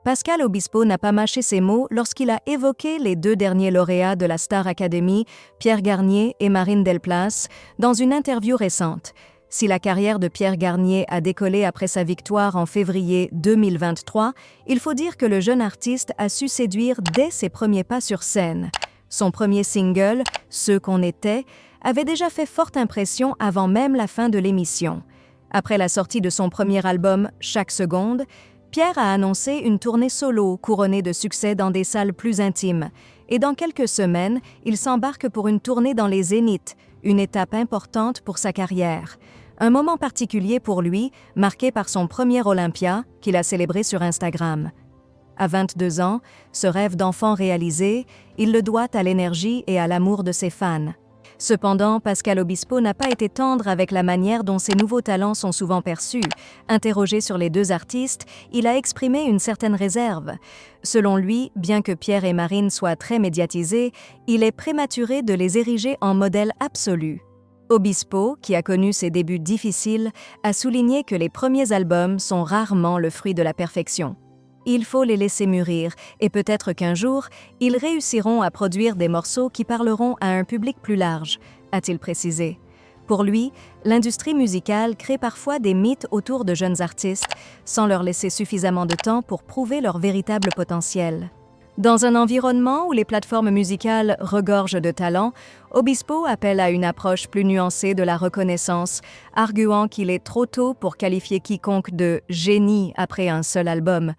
Pascal Obispo n'a pas mâché ses mots lorsqu'il a évoqué les deux derniers lauréats de la Star Academy, Pierre Garnier et Marine Delplace, dans une interview récente. Si la carrière de Pierre Garnier a décollé après sa victoire en février 2023, il faut dire que le jeune artiste a su séduire dès ses premiers pas sur scène. Son premier single, Ce qu'on était, avait déjà fait forte impression avant même la fin de l'émission. Après la sortie de son premier album, Chaque seconde, Pierre a annoncé une tournée solo couronnée de succès dans des salles plus intimes. Et dans quelques semaines, il s'embarque pour une tournée dans les Zéniths, une étape importante pour sa carrière. Un moment particulier pour lui, marqué par son premier Olympia, qu'il a célébré sur Instagram. À 22 ans, ce rêve d'enfant réalisé, il le doit à l'énergie et à l'amour de ses fans. Cependant, Pascal Obispo n'a pas été tendre avec la manière dont ses nouveaux talents sont souvent perçus. Interrogé sur les deux artistes, il a exprimé une certaine réserve. Selon lui, bien que Pierre et Marine soient très médiatisés, il est prématuré de les ériger en modèle absolu. Obispo, qui a connu ses débuts difficiles, a souligné que les premiers albums sont rarement le fruit de la perfection. Il faut les laisser mûrir, et peut-être qu'un jour, ils réussiront à produire des morceaux qui parleront à un public plus large, a-t-il précisé. Pour lui, l'industrie musicale crée parfois des mythes autour de jeunes artistes, sans leur laisser suffisamment de temps pour prouver leur véritable potentiel. Dans un environnement où les plateformes musicales regorgent de talents, Obispo appelle à une approche plus nuancée de la reconnaissance, arguant qu'il est trop tôt pour qualifier quiconque de « génie » après un seul album.